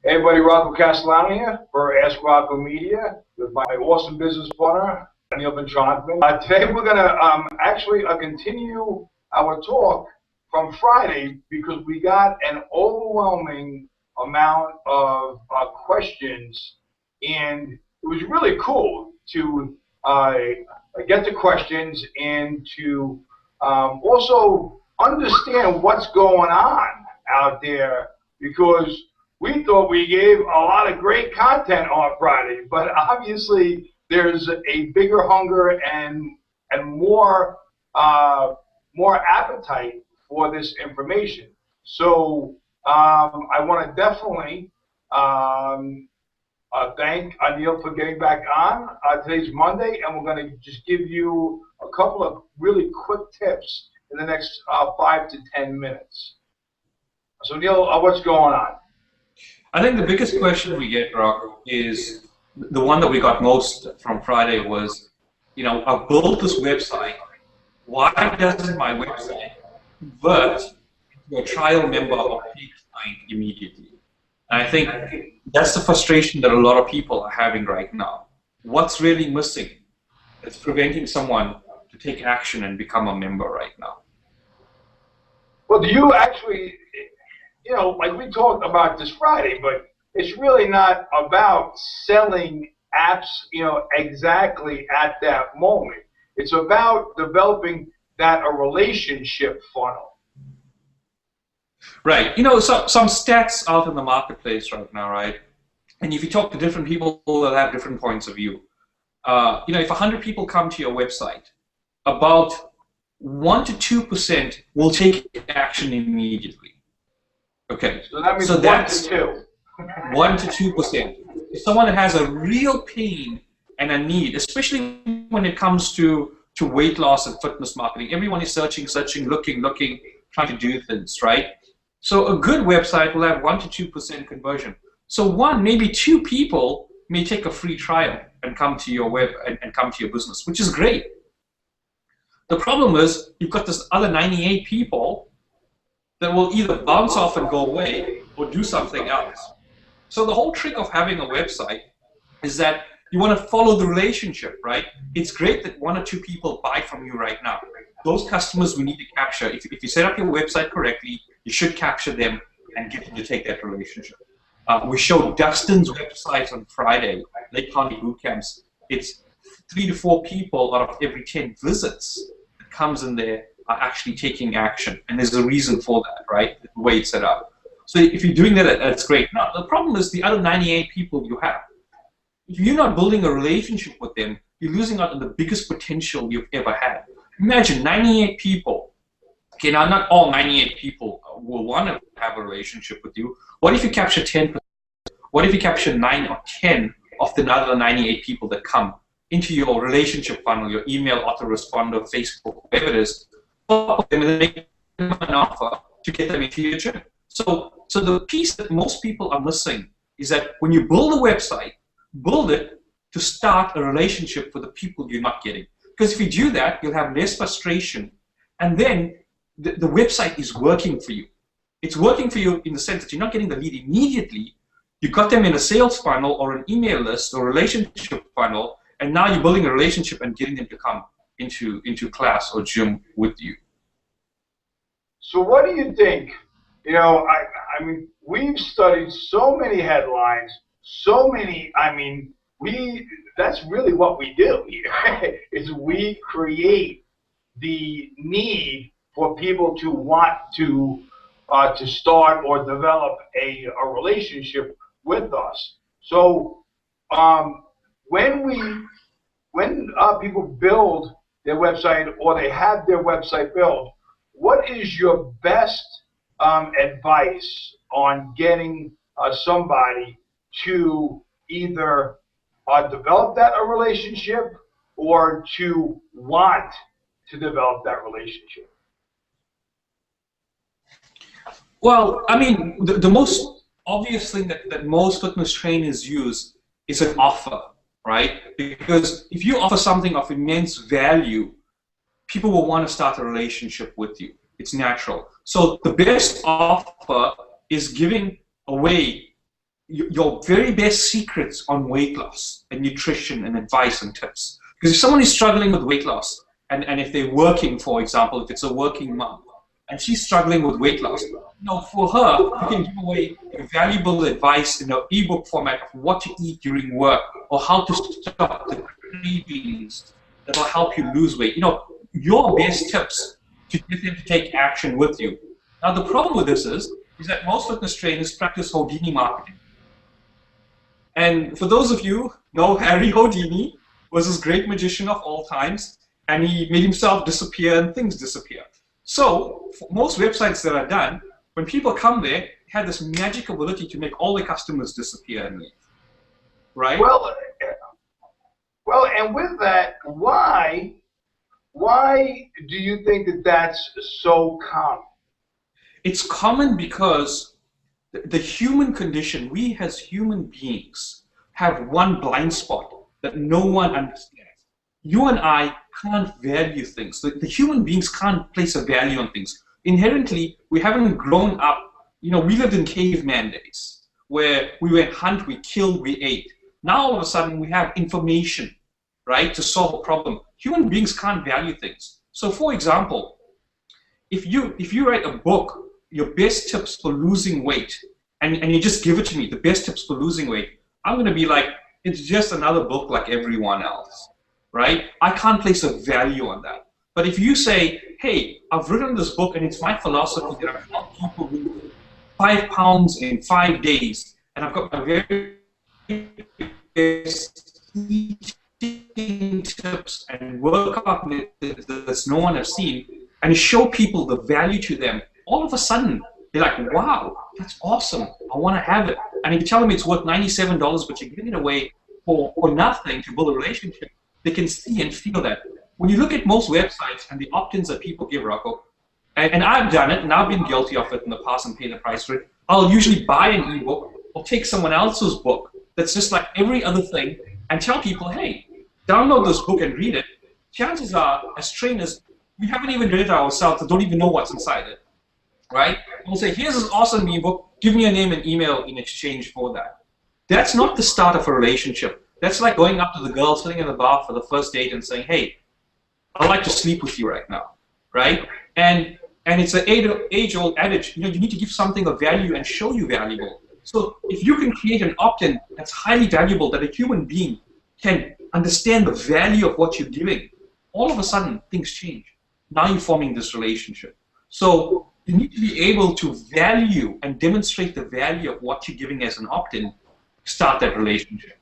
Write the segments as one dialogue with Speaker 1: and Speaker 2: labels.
Speaker 1: Hey everybody, Rocco Castellano here for Ask Rocco Media with my awesome business partner, Neil Bentronkman. Today we're going to actually continue our talk from Friday because we got an overwhelming amount of questions, and it was really cool to get the questions and to also understand what's going on out there, because we thought we gave a lot of great content on Friday, but obviously there's a bigger hunger and more appetite for this information. So I want to definitely thank Neil for getting back on. Today's Monday, and we're going to just give you a couple of really quick tips in the next 5 to 10 minutes. So Neil, what's going on?
Speaker 2: I think the biggest question we get, Rocco, is the one that we got most from Friday was, I've built this website. Why doesn't my website convert to a trial member or paid client immediately? And I think that's the frustration that a lot of people are having right now. What's really missing that's preventing someone to take action and become a member right now?
Speaker 1: Well, do you actually, like we talked about this Friday, but it's really not about selling apps, exactly at that moment. It's about developing a relationship funnel.
Speaker 2: Right. Some stats out in the marketplace right now, right? And if you talk to different people, they'll have different points of view. If 100 people come to your website, about 1 to 2% will take action immediately. Okay,
Speaker 1: so that means
Speaker 2: that's
Speaker 1: 1 to 2.
Speaker 2: 1 to 2%. If someone that has a real pain and a need, especially when it comes to weight loss and fitness marketing, everyone is searching, looking, trying to do things, right? So a good website will have 1 to 2% conversion. So 1, maybe 2 people may take a free trial and come to your web and come to your business, which is great. The problem is you've got this other 98 people that will either bounce off and go away or do something else. So the whole trick of having a website is that you want to follow the relationship, right? It's great that 1 or 2 people buy from you right now. Those customers we need to capture. If you set up your website correctly, you should capture them and get them to take that relationship. We showed Dustin's website on Friday, Lake County Boot Camps. It's 3 to 4 people out of every 10 visits that comes in there are actually taking action, and there's a reason for that, right? The way it's set up. So if you're doing that, that's great. Now, the problem is the other 98 people you have. If you're not building a relationship with them, you're losing out on the biggest potential you've ever had. Imagine 98 people. Okay, now not all 98 people will want to have a relationship with you. What if you capture 10%? What if you capture 9 or 10 of the other 98 people that come into your relationship funnel, your email autoresponder, Facebook, whatever it is, and then make them an offer to get them into your gym. So the piece that most people are missing is that when you build a website, build it to start a relationship with the people you're not getting. Because if you do that, you'll have less frustration, and then the website is working for you. It's working for you in the sense that you're not getting the lead immediately. You got them in a sales funnel or an email list or relationship funnel, and now you're building a relationship and getting them to come into class or gym with you.
Speaker 1: So what do you think? I mean, we've studied so many headlines, so many, that's really what we do here, is we create the need for people to want to start or develop a relationship with us. So when people build their website or they have their website built, what is your best advice on getting somebody to either develop a relationship or to want to develop that relationship?
Speaker 2: Well, the most obvious thing that most fitness trainers use is an offer, right? Because if you offer something of immense value, people will want to start a relationship with you. It's natural. So the best offer is giving away your very best secrets on weight loss and nutrition and advice and tips. Because if someone is struggling with weight loss, and if they're working, for example, if it's a working mom, and she's struggling with weight loss, for her, you can give away valuable advice in an ebook format of what to eat during work or how to stop the cravings that will help you lose weight. Your best tips to get them to take action with you. Now, the problem with this is that most fitness trainers practice Houdini marketing. And for those of you who know, Harry Houdini was this great magician of all times, and he made himself disappear and things disappear. So, for most websites that are done, when people come there, they have this magic ability to make all the customers disappear and leave. Right?
Speaker 1: Well, and with that, why do you think that that's so common?
Speaker 2: It's common because the human condition, we as human beings, have one blind spot that no one understands. You and I can't value things. The human beings can't place a value on things. Inherently, we haven't grown up, we lived in caveman days where we went hunt, we killed, we ate. Now all of a sudden we have information, right, to solve a problem. Human beings can't value things. So for example, if you write a book, your best tips for losing weight, and you just give it to me, the best tips for losing weight, I'm going to be like, it's just another book like everyone else, right? I can't place a value on that. But if you say, hey, I've written this book and it's my philosophy that I've helped people lose 5 pounds in 5 days, and I've got my very best eating tips and workout methods that no one has seen, and you show people the value to them, all of a sudden, they're like, wow, that's awesome. I want to have it. And if you tell them it's worth $97, but you're giving it away for nothing to build a relationship, they can see and feel that. When you look at most websites and the opt-ins that people give, Rocco, and I've done it, and I've been guilty of it in the past and paid the price for it, I'll usually buy an ebook or take someone else's book that's just like every other thing and tell people, hey, download this book and read it. Chances are, as trainers, we haven't even read it ourselves and don't even know what's inside it, right? We'll say, here's this awesome ebook, give me your name and email in exchange for that. That's not the start of a relationship. That's like going up to the girl sitting in the bar for the first date and saying, hey, I'd like to sleep with you right now, right? And it's an age-old adage, you need to give something of value and show you valuable. So if you can create an opt-in that's highly valuable, that a human being can understand the value of what you're giving, all of a sudden things change. Now you're forming this relationship. So you need to be able to value and demonstrate the value of what you're giving as an opt-in to start that relationship.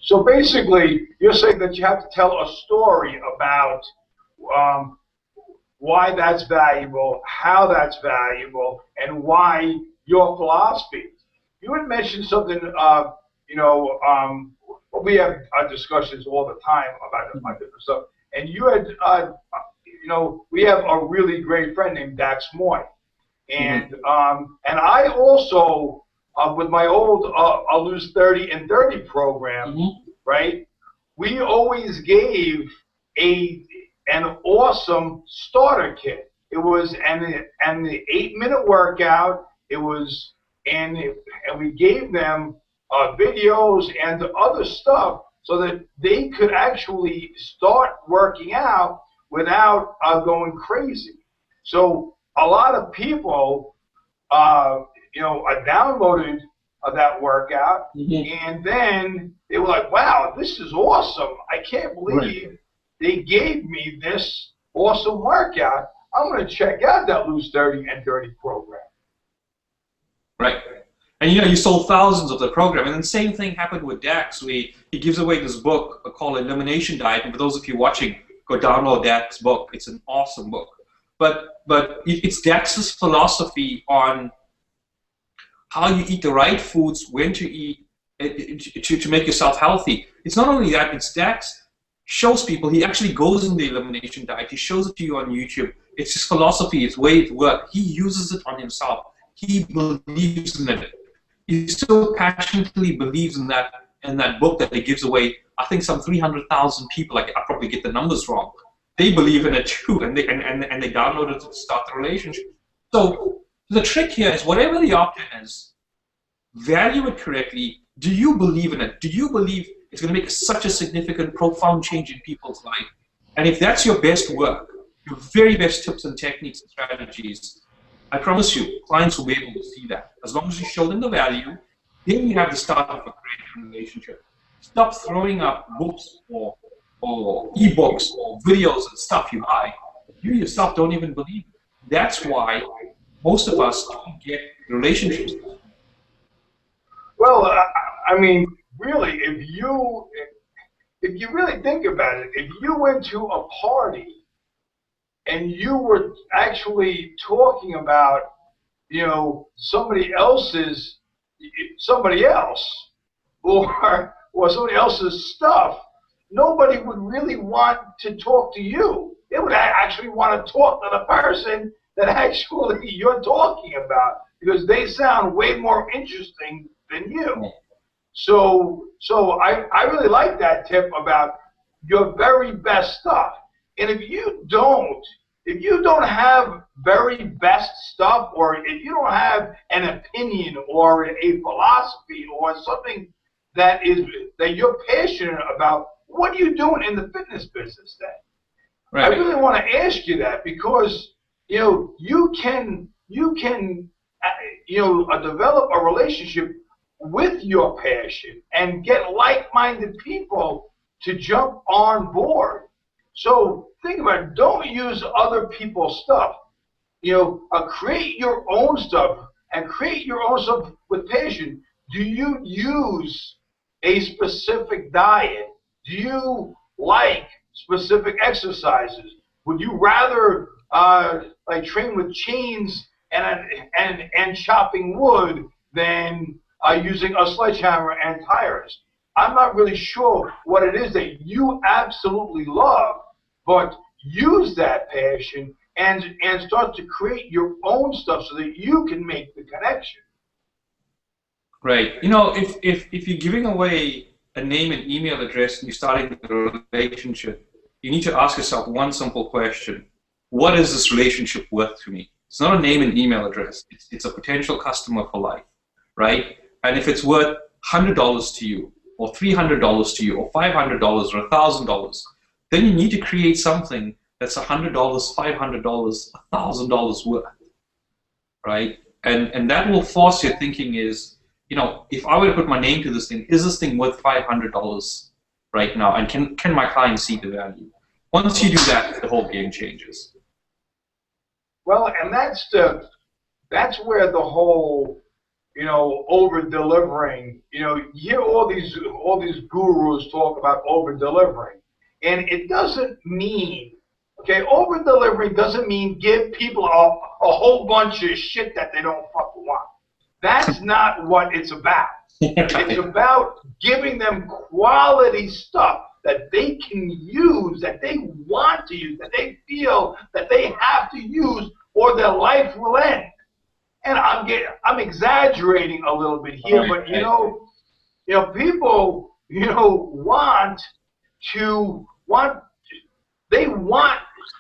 Speaker 1: So basically, you're saying that you have to tell a story about why that's valuable, how that's valuable, and why your philosophy. You had mentioned something, we have discussions all the time about different stuff, and you had, we have a really great friend named Dax Moy, and I also, with my old I'll Lose 30 in 30 program, right? We always gave an awesome starter kit. It was the 8-minute workout. It was and we gave them videos and other stuff so that they could actually start working out without going crazy. So a lot of people, downloaded that workout, and then they were like, wow, this is awesome. I can't believe they gave me this awesome workout. I'm going to check out that Lose 30 and 30 program.
Speaker 2: Right. And you sold thousands of the program. And then the same thing happened with Dax. He gives away this book called Elimination Diet. And for those of you watching, go download Dax's book. It's an awesome book. But it's Dax's philosophy on how you eat the right foods, when to eat, to make yourself healthy. It's not only that, it's Dax shows people, he actually goes in the elimination diet, he shows it to you on YouTube. It's his philosophy, it's way it works. He uses it on himself. He believes in it. He so passionately believes in that book that he gives away. I think some 300,000 people, I probably get the numbers wrong, they believe in it too, and they download it to start the relationship. So the trick here is whatever the opt-in is, value it correctly. Do you believe in it? Do you believe it's going to make such a significant, profound change in people's life? And if that's your best work, your very best tips and techniques and strategies, I promise you, clients will be able to see that. As long as you show them the value, then you have the start of a great relationship. Stop throwing up books or e-books or videos and stuff you buy. You yourself don't even believe it. That's why most of us don't get relationships.
Speaker 1: Well, I mean, really, if you really think about it, if you went to a party and you were actually talking about, somebody else, or somebody else's stuff, nobody would really want to talk to you. They would actually want to talk to the person that actually you're talking about, because they sound way more interesting than you. So I really like that tip about your very best stuff. And if you don't have very best stuff, or if you don't have an opinion or a philosophy or something that you're passionate about, what are you doing in the fitness business then? Right. I really want to ask you that, because you can develop a relationship with your passion and get like-minded people to jump on board. So think about it. Don't use other people's stuff. Create your own stuff, and create your own stuff with passion. Do you use a specific diet? Do you like specific exercises? Would you rather train with chains and chopping wood than using a sledgehammer and tires? I'm not really sure what it is that you absolutely love, but use that passion and start to create your own stuff so that you can make the connection.
Speaker 2: Right. If you're giving away a name and email address and you're starting the relationship, you need to ask yourself one simple question. What is this relationship worth to me? It's not a name and email address. It's a potential customer for life, right? And if it's worth $100 to you, or $300 to you, or $500 or $1,000, then you need to create something that's $100, $500, $1,000 worth, right? And that will force your thinking is, if I were to put my name to this thing, is this thing worth $500 right now? And can my client see the value? Once you do that, the whole game changes.
Speaker 1: Well, and that's where the whole, over delivering. You hear all these gurus talk about over delivering, and it doesn't mean, over delivering doesn't mean give people a whole bunch of shit that they don't fucking want. That's not what it's about. It's about giving them quality stuff that they can use, that they want to use, that they feel that they have to use, or their life will end. And I'm exaggerating a little bit here, but people want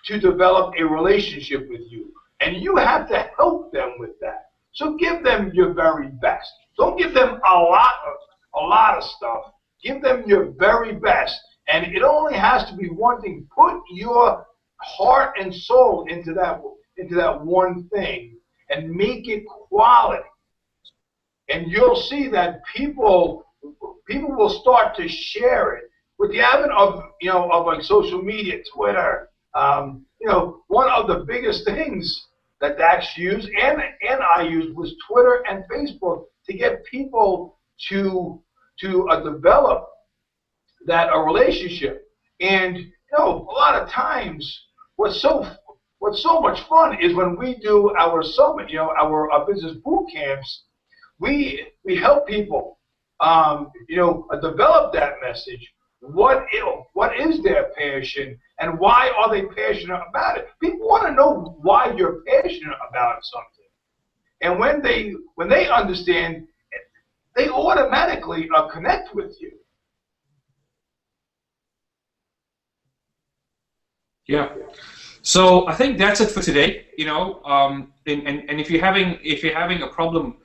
Speaker 1: to develop a relationship with you, and you have to help them with that. So give them your very best. Don't give them a lot of stuff. Give them your very best, and it only has to be one thing. Put your heart and soul into that one thing, and make it quality. And you'll see that people will start to share it. With the advent of like social media, Twitter, one of the biggest things that Dax used and I used was Twitter and Facebook to get people to develop a relationship. And a lot of times, what's so much fun is when we do our summit, our business boot camps, we help people, develop that message. What is their passion, and why are they passionate about it? People want to know why you're passionate about something, and when they understand, they automatically connect with you.
Speaker 2: Yeah. So I think that's it for today. And if you're having a problem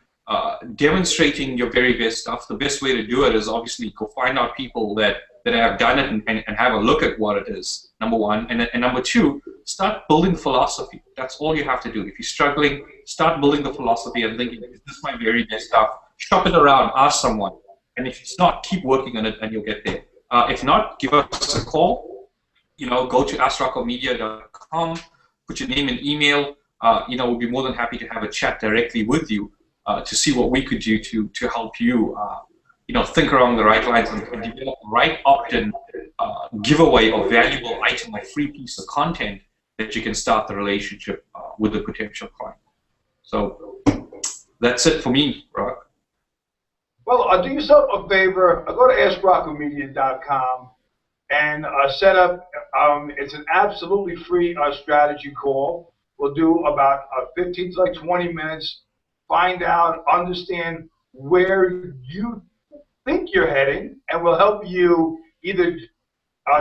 Speaker 2: demonstrating your very best stuff. The best way to do it is obviously go find out people that have done it and have a look at what it is, number one. And number two, start building philosophy. That's all you have to do. If you're struggling, start building the philosophy and thinking, is this my very best stuff? Shop it around, ask someone. And if it's not, keep working on it and you'll get there. If not, give us a call. Go to astroccomedia.com, put your name and email. We'll be more than happy to have a chat directly with you to see what we could do to help you, think along the right lines and develop the right opt-in giveaway or valuable item, a free piece of content that you can start the relationship with the potential client. So that's it for me, Rock.
Speaker 1: Well, do yourself a favor. Go to AskRoccomedia.com and set up. It's an absolutely free strategy call. We'll do about 15 to 20 minutes. Find out, understand where you think you're heading, and we'll help you either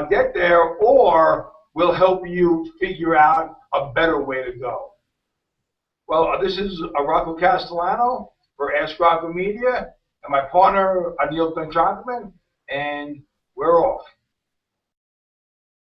Speaker 1: get there or we'll help you figure out a better way to go. Well, this is Rocco Castellano for Ask Rocco Media and my partner, Anil Benjamin, and we're off.